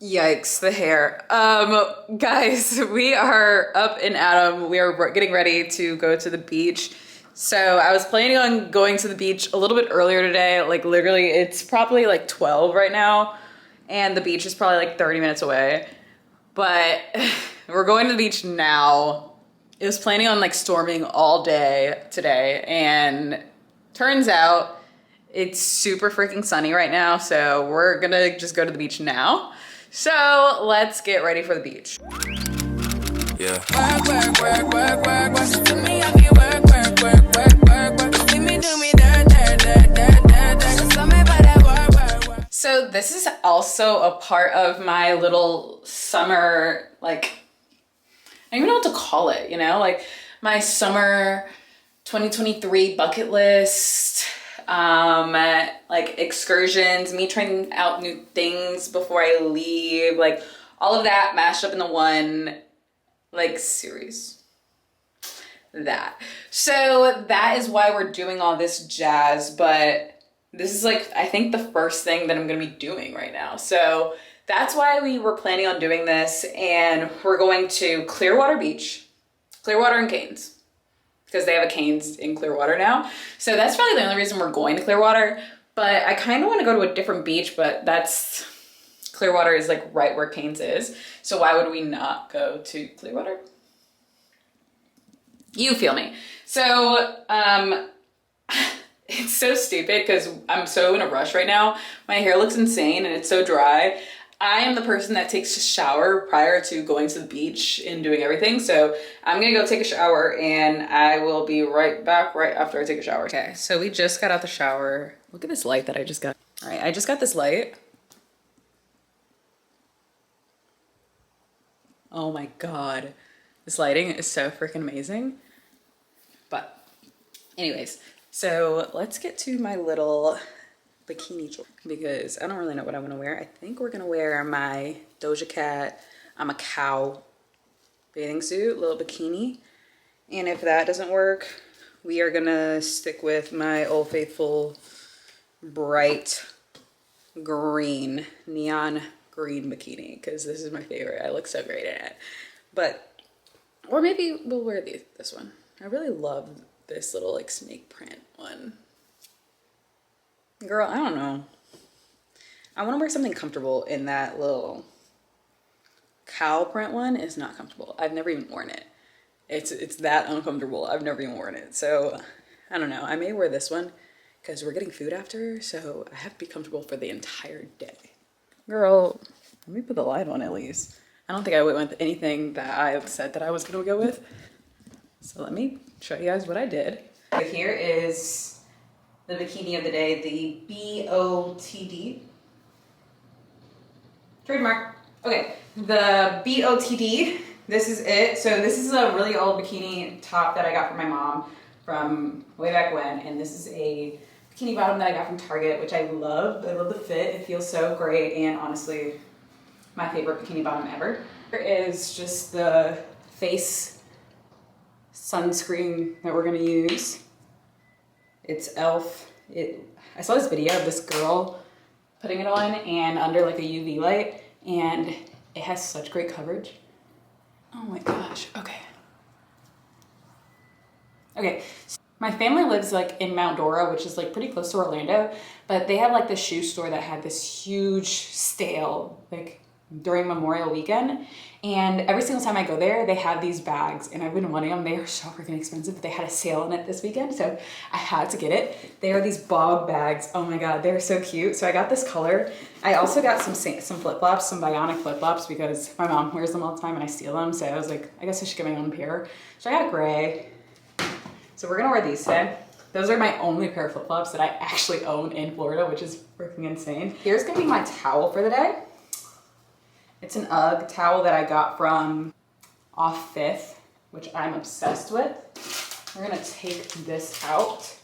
Yikes, the hair. Guys, we are up and at 'em. We are getting ready to go to the beach. So I was planning on going to the beach a little bit earlier today. Like literally, it's probably like 12 right now. And the beach is probably like 30 minutes away. But we're going to the beach now. It was planning on like storming all day today. And turns out it's super freaking sunny right now. So we're gonna just go to the beach now. So let's get ready for the beach. Yeah. So this is also a part of my little summer, like, I don't even know what to call it, you know? Like my summer 2023 bucket list. Like excursions, me trying out new things before I leave, like all of that mashed up into one like series. So that is why we're doing all this jazz, but this is like, I think the first thing that I'm gonna be doing right now. So that's why we were planning on doing this, and we're going to Clearwater Beach, Clearwater and Canes, because they have a Canes in Clearwater now. So that's probably the only reason we're going to Clearwater. But I kind of want to go to a different beach, but Clearwater is like right where Canes is. So why would we not go to Clearwater? You feel me. So it's so stupid because I'm so in a rush right now. My hair looks insane and it's so dry. I am the person that takes a shower prior to going to the beach and doing everything. So I'm gonna go take a shower and I will be right back right after I take a shower. Okay, so we just got out the shower. Look at this light that I just got. All right, I just got this light. Oh my God. This lighting is so freaking amazing. But anyways, so let's get to my little bikini because I don't really know what I want to wear. I think we're gonna wear my Doja Cat I'm a Cow bathing suit, little bikini. And if that doesn't work, we are gonna stick with my Old Faithful bright green, neon green bikini because this is my favorite. I look so great in it. But, or maybe we'll wear this one. I really love this little like snake print one. Girl, I don't know. I want to wear something comfortable, in that little cow print one is not comfortable. I've never even worn it. It's that uncomfortable. I've never even worn it. So I don't know. I may wear this one because we're getting food after. So I have to be comfortable for the entire day. Girl, let me put the light on at least. I don't think I went with anything that I said that I was going to go with. So let me show you guys what I did. Here is the bikini of the day, the BOTD. Trademark. Okay, the BOTD, this is it. So this is a really old bikini top that I got from my mom from way back when. And this is a bikini bottom that I got from Target, which I love. I love the fit. It feels so great. And honestly, my favorite bikini bottom ever. Here is just the face sunscreen that we're gonna use. It's e.l.f. I saw this video of this girl putting it on and under like a UV light, and it has such great coverage. Oh my gosh, okay. Okay, so my family lives like in Mount Dora, which is like pretty close to Orlando, but they have like this shoe store that had this huge sale like during Memorial Weekend. And every single time I go there, they have these bags, and I've been wanting them. They are so freaking expensive, but they had a sale on it this weekend, so I had to get it. They are these bog bags. Oh my God, they're so cute. So I got this color. I also got some flip-flops, some bionic flip-flops, because my mom wears them all the time and I steal them. So I was like, I guess I should get my own pair. So I got gray. So we're gonna wear these today. Those are my only pair of flip-flops that I actually own in Florida, which is freaking insane. Here's gonna be my towel for the day. It's an UGG towel that I got from off Fifth, which I'm obsessed with. We're gonna take this out,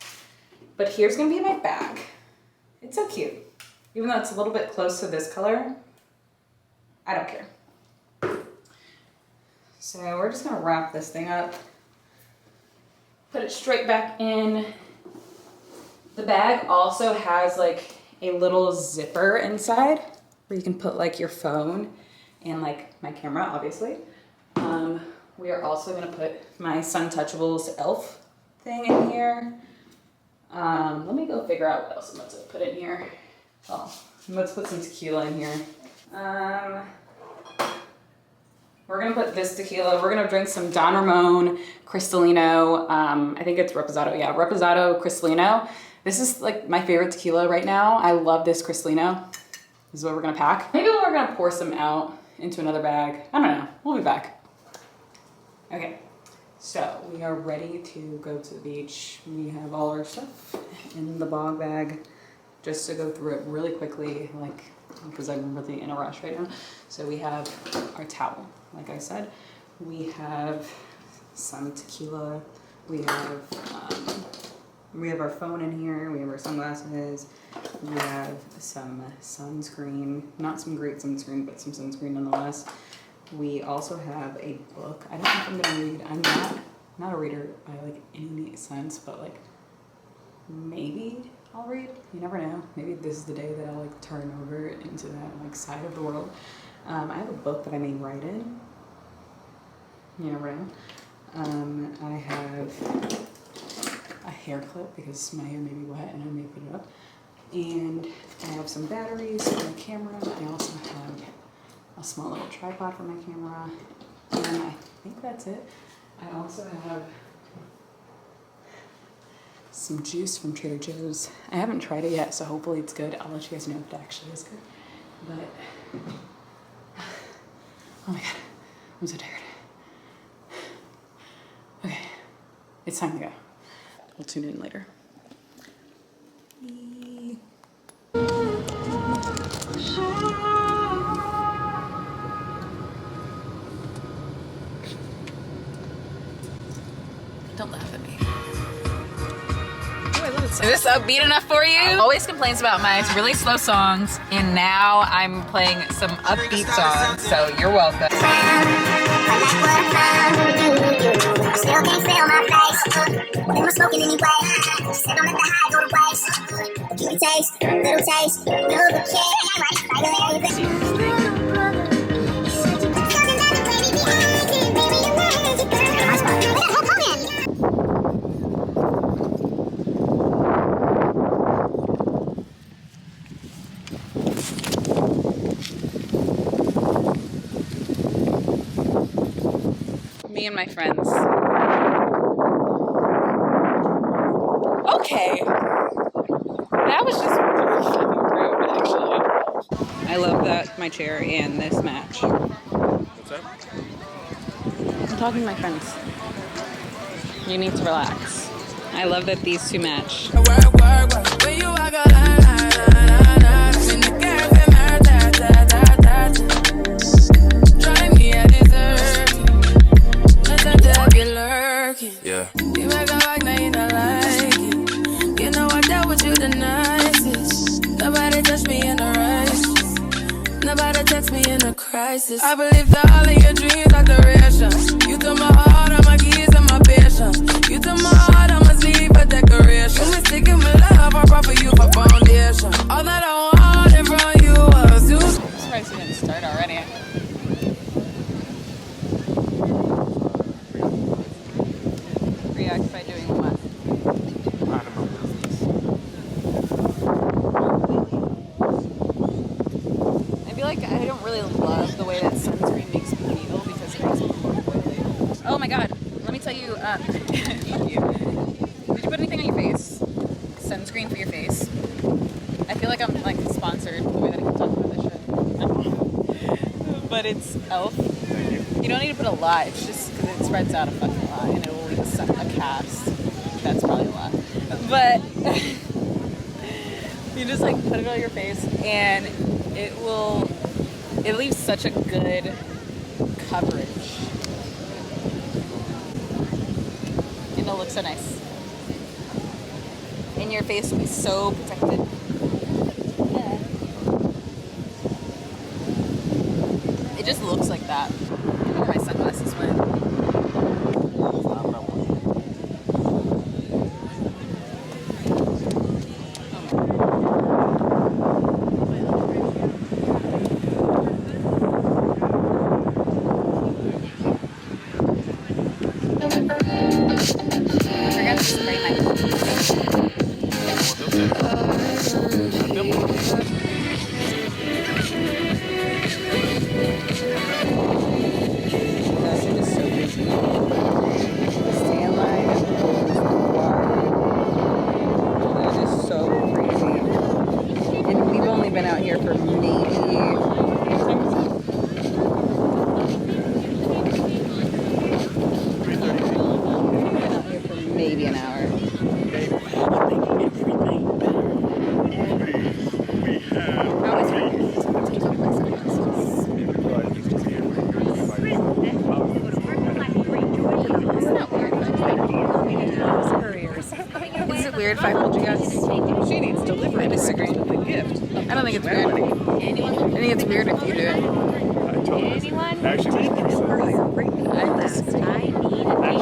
but here's gonna be my bag. It's so cute. Even though it's a little bit close to this color, I don't care. So we're just gonna wrap this thing up, put it straight back in. The bag also has like a little zipper inside. where you can put like your phone and like my camera, obviously. We are also gonna put my Suntouchables elf thing in here. Let me go figure out what else I'm about to put in here. Oh, let's put some tequila in here. We're gonna put this tequila. We're gonna drink some Don Ramon Cristalino. I think it's Reposado. Yeah, Reposado Cristalino. This is like my favorite tequila right now. I love this Cristalino. This is what we're gonna pack. Maybe we're gonna pour some out into another bag. I don't know. We'll be back. Okay, so we are ready to go to the beach. We have all our stuff in the bog bag. Just to go through it really quickly, like, because I'm really in a rush right now. So we have our towel, like I said. We have some tequila. We have our phone in here. We have our sunglasses. We have some sunscreen. Not some great sunscreen, but some sunscreen nonetheless. We also have a book. I don't know if I'm gonna read. I'm not a reader by like any sense, but like maybe I'll read. You never know. Maybe this is the day that I'll like turn over into that like side of the world. I have a book that I may write in. You never know. I have a hair clip because my hair may be wet and I may put it up. And I have some batteries for my camera. I also have a small little tripod for my camera. And I think that's it. I also have some juice from Trader Joe's. I haven't tried it yet, so hopefully it's good. I'll let you guys know if it actually is good. But, oh my God, I'm so tired. Okay, it's time to go. We'll tune in later. Don't laugh at me. Is this upbeat enough for you? Always complains about my really slow songs, and now I'm playing some upbeat songs, so you're welcome. Still can't feel my face. What am I smoking anyway? Said don't let the high go to waste. Keep it taste, little taste, Me and my friends. Okay. That was just really fucking rude, actually. I love that my chair and this match. What's that? I'm talking to my friends. You need to relax. I love that these two match. Yeah. You make a like, now you not like it. You know I dealt with you the nicest. Nobody touched me in a race. Nobody text me in a crisis. I believe that all of your dreams are durations. You took my heart, all my keys, and my patience. You took my heart, I must leave a decoration. You mistaken my love, I brought for you for foundation. All that I wanted from you was you. I'm surprised you didn't start already. React by doing what? I feel like I don't really love the way that sunscreen makes me feel because it makes me more oily. Oh my God, let me tell you, did you put anything on your face? Sunscreen for your face? I feel like I'm like sponsored the way that I can talk about this shit. But it's elf. You don't need to put a lot, it's just because it spreads out a fucking lot and it will leave a cast. That's probably a lot. But you just like put it on your face and it leaves such a good coverage. And it'll look so nice. And your face will be so protected. Yeah. It just looks like that. Where my sunglasses went. weird if I hold you guys? She needs delivery. I disagree. With the gift. I don't think it's weird. I think it's weird if you do it. Anyone? Actually, I disagree. That's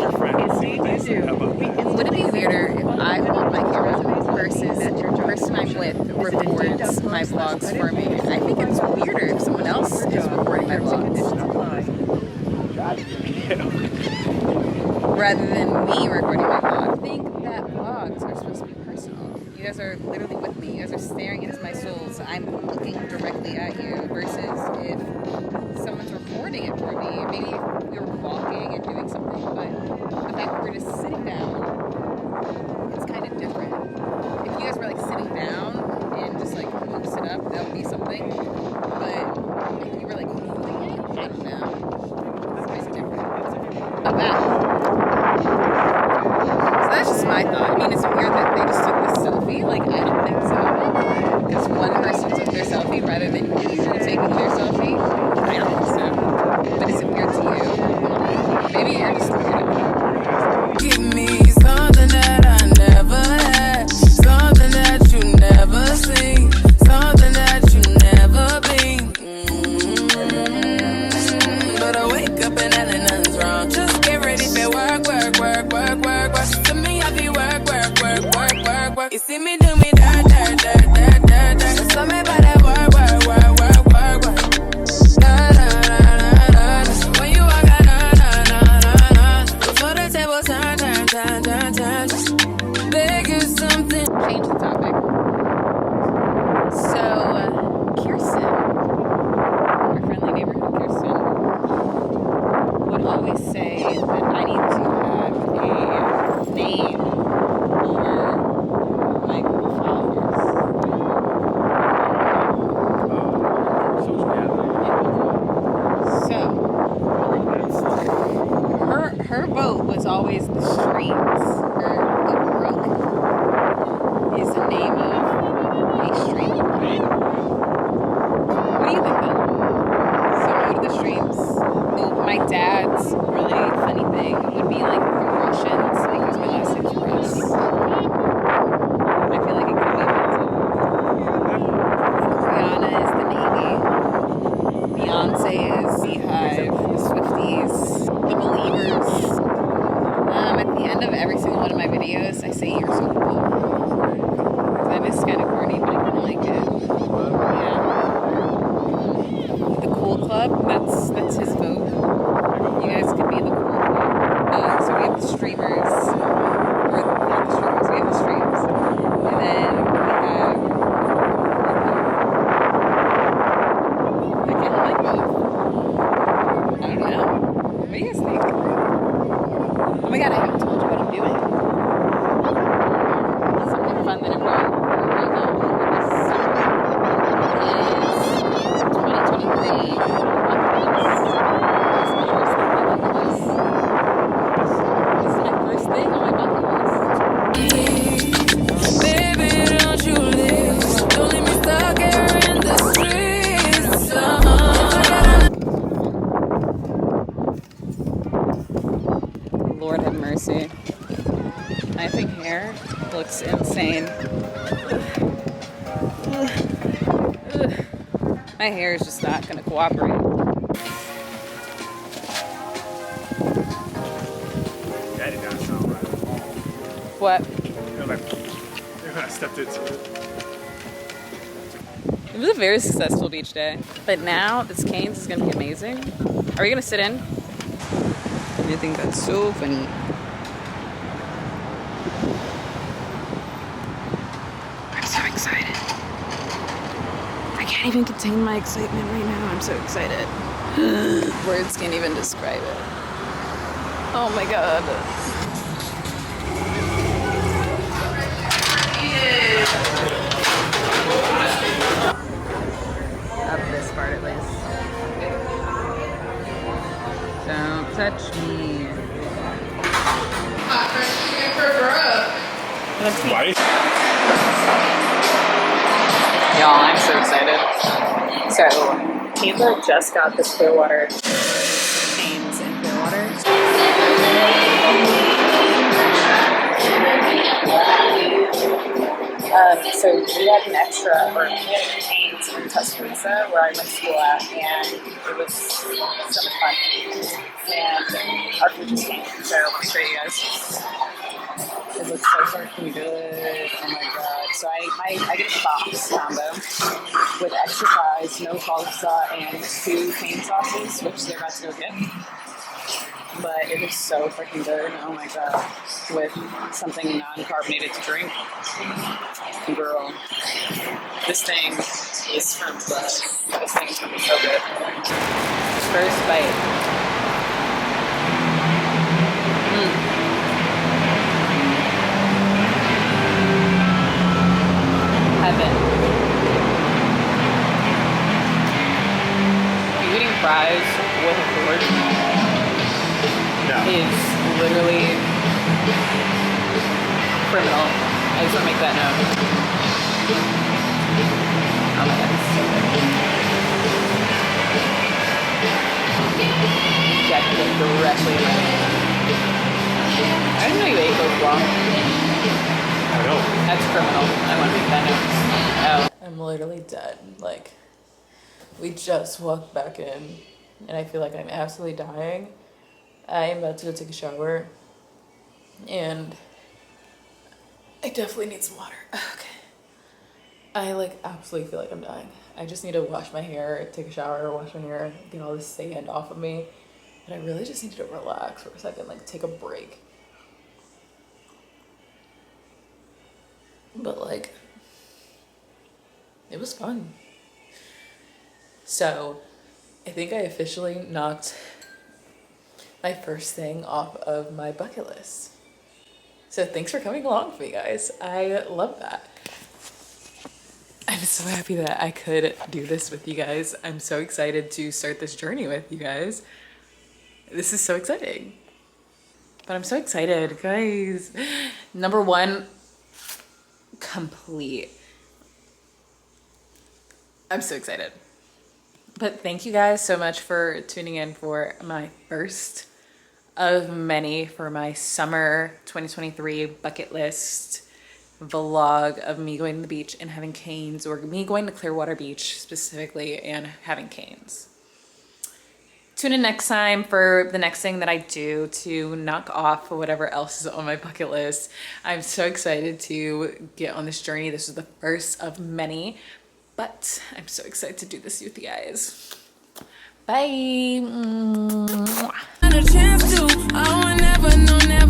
your friend. Would it be weirder if I hold my camera versus the person I'm with records my vlogs for me? I think it's weirder if someone else is recording my vlogs rather than me recording my vlog. I think that vlogs are supposed to be personal. You guys are literally with me. You guys are staring into my soul, so I'm looking directly at you versus if someone's recording it for me. Maybe if you're walking and doing something, but the fact that we're just sitting down, it's kind of different. If you guys were like sitting down and just like posted up, that would be something. But if you were like holding it, I don't know. It's kind of different. Not bad. So that's just my thought. I mean, it's weird that they just took this selfie. Like, I don't think so. Because one person took their selfie rather than you taking their selfie. I don't think so. But is it weird to you? Maybe you're just weird. Give me something that I never had, something that you never seen, something that you never been. But I wake up and nothing's wrong. Just get ready for work, work, work, work, work, work. To me, I be work, work, work, work, work, work. You see me do me dirt, dirt, dirt, dirt, dirt, dirt. Tell me about that work, work, work, work, work, work. Na na na na na. When you walk out, na na na na na. Before the table turn, turn, turn, turn, turn. Just beg you something. Change the topic. So, Kirsten, our friendly neighborhood Kirsten, would always say that I need to have a name for my Google followers. So, her vote was always the streams, or the brook is the name of a stream. What do you think then? So no to the streams. Oh, my dad's really funny thing would be like the Russians because my last name's Russ. I feel like it could be offensive. Rihanna is the Navy. Beyonce is Beehive. The Swifties. The Believers. At the end of every single one of my videos, I say you're so cool. That is kind of corny, but I kind of like it. Yeah. The Cool Club, that's his vote. You guys could be the Cool Club. So we have the streamers, or not the streamers, we have the streams. And then we have, I kind of like both. I don't know. What do you guys think? Oh my god, I haven't told you what I'm doing. Something fun that I'm doing right now over this summer is 2023 bucket list. This is my first thing on my bucket list. Baby, don't you leave. Don't leave me stuck here in the streets. Lord have mercy. I think hair looks insane. My hair is just not going to cooperate. That did not sound right. What? I stepped into it. It was a very successful beach day. But now this Cane's is going to be amazing. Are we going to sit in? I think that's so funny. I'm so excited. I can't even contain my excitement right now. I'm so excited. Words can't even describe it. Oh my god. Up this part at least. Don't touch me. Right? Y'all, I'm so excited. So, Tampa just got this Clearwater Cane's in Clearwater. So we had an extra, or we had Canes in Tuscaloosa where I went to school at, and it was so much fun. And our food just came. So let me show you guys. It looks so freaking good. Oh my god. So I get a box combo with extra fries, no salsa, and 2 cane sauces, which they're about to go get. But it is so freaking good. Oh my god. With something non-carbonated to drink. Girl. This thing is from Plus. This thing is gonna be so good. First bite. Heaven. Eating fries with a fork is literally criminal. I just want to make that known. Oh my god, this is so good. Injected it directly in my face. I didn't know you ate those raw. I know. That's criminal. I want to make that known. Oh. I'm literally dead. Like, we just walked back in, and I feel like I'm absolutely dying. I am about to go take a shower, and I definitely need some water. Okay. I like absolutely feel like I'm dying. I just need to wash my hair, take a shower, wash my hair, get all this sand off of me. And I really just need to relax for a second, like take a break. But like, it was fun. So I think I officially knocked my first thing off of my bucket list. So thanks for coming along with me, guys. I love that. I'm so happy that I could do this with you guys. I'm so excited to start this journey with you guys. This is so exciting. But I'm so excited, guys. Number 1, complete. I'm so excited. But thank you guys so much for tuning in for my first of many for my summer 2023 bucket list vlog of me going to the beach and having canes, or me going to Clearwater Beach specifically and having canes. Tune in next time for the next thing that I do to knock off whatever else is on my bucket list. I'm so excited to get on this journey. This is the first of many, but I'm so excited to do this with you guys. Bye. Not a chance to. I would never, no, never.